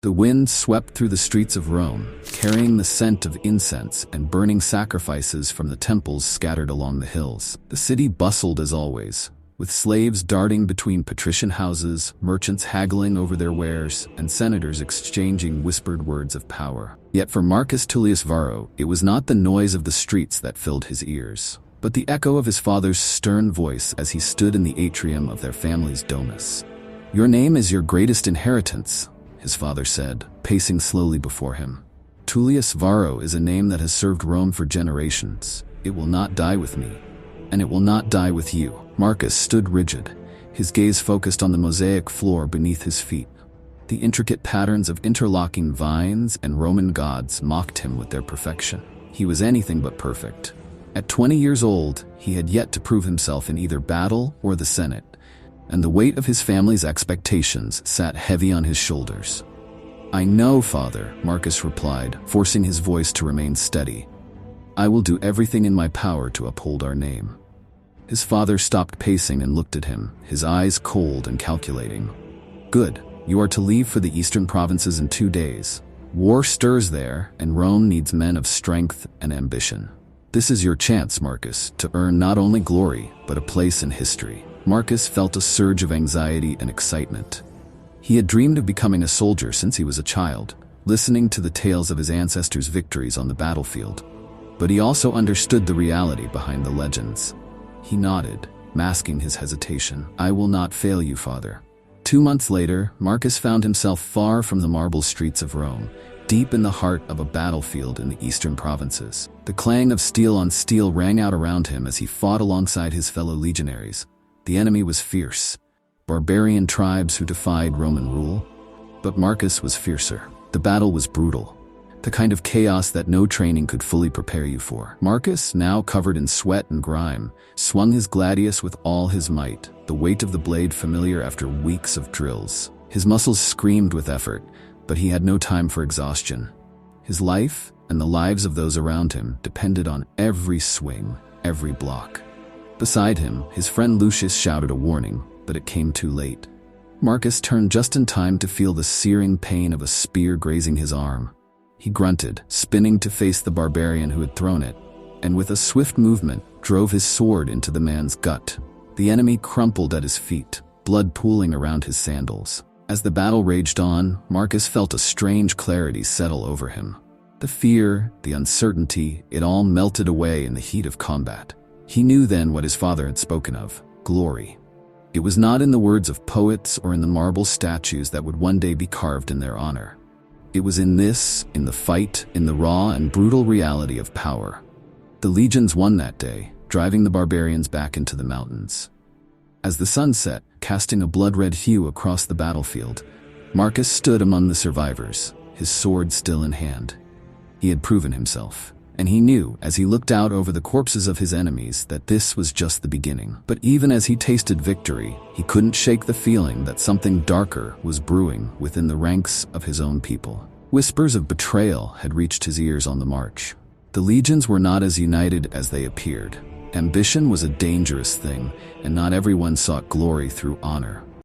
The wind swept through the streets of Rome, carrying the scent of incense and burning sacrifices from the temples scattered along the hills. The city bustled as always, with slaves darting between patrician houses, merchants haggling over their wares, and senators exchanging whispered words of power. Yet for Marcus Tullius Varro, it was not the noise of the streets that filled his ears, but the echo of his father's stern voice as he stood in the atrium of their family's domus. "Your name is your greatest inheritance," his father said, pacing slowly before him. "Tullius Varro is a name that has served Rome for generations. It will not die with me, and it will not die with you." Marcus stood rigid, his gaze focused on the mosaic floor beneath his feet. The intricate patterns of interlocking vines and Roman gods mocked him with their perfection. He was anything but perfect. At 20 years old, he had yet to prove himself in either battle or the Senate, and the weight of his family's expectations sat heavy on his shoulders. "I know, Father," Marcus replied, forcing his voice to remain steady. "I will do everything in my power to uphold our name." His father stopped pacing and looked at him, his eyes cold and calculating. "Good. You are to leave for the eastern provinces in 2 days. War stirs there, and Rome needs men of strength and ambition. This is your chance, Marcus, to earn not only glory, but a place in history." Marcus felt a surge of anxiety and excitement. He had dreamed of becoming a soldier since he was a child, listening to the tales of his ancestors' victories on the battlefield. But he also understood the reality behind the legends. He nodded, masking his hesitation. "I will not fail you, Father." 2 months later, Marcus found himself far from the marble streets of Rome, deep in the heart of a battlefield in the eastern provinces. The clang of steel on steel rang out around him as he fought alongside his fellow legionaries. The enemy was fierce, barbarian tribes who defied Roman rule. But Marcus was fiercer. The battle was brutal, the kind of chaos that no training could fully prepare you for. Marcus, now covered in sweat and grime, swung his gladius with all his might, the weight of the blade familiar after weeks of drills. His muscles screamed with effort, but he had no time for exhaustion. His life and the lives of those around him depended on every swing, every block. Beside him, his friend Lucius shouted a warning, but it came too late. Marcus turned just in time to feel the searing pain of a spear grazing his arm. He grunted, spinning to face the barbarian who had thrown it, and with a swift movement, drove his sword into the man's gut. The enemy crumpled at his feet, blood pooling around his sandals. As the battle raged on, Marcus felt a strange clarity settle over him. The fear, the uncertainty, it all melted away in the heat of combat. He knew then what his father had spoken of: glory. It was not in the words of poets or in the marble statues that would one day be carved in their honor. It was in the fight, in the raw and brutal reality of power. The legions won that day, driving the barbarians back into the mountains. As the sun set, casting a blood-red hue across the battlefield, Marcus stood among the survivors, his sword still in hand. He had proven himself, and he knew, as he looked out over the corpses of his enemies, that this was just the beginning. But even as he tasted victory, he couldn't shake the feeling that something darker was brewing within the ranks of his own people. Whispers of betrayal had reached his ears on the march. The legions were not as united as they appeared. Ambition was a dangerous thing, and not everyone sought glory through honor.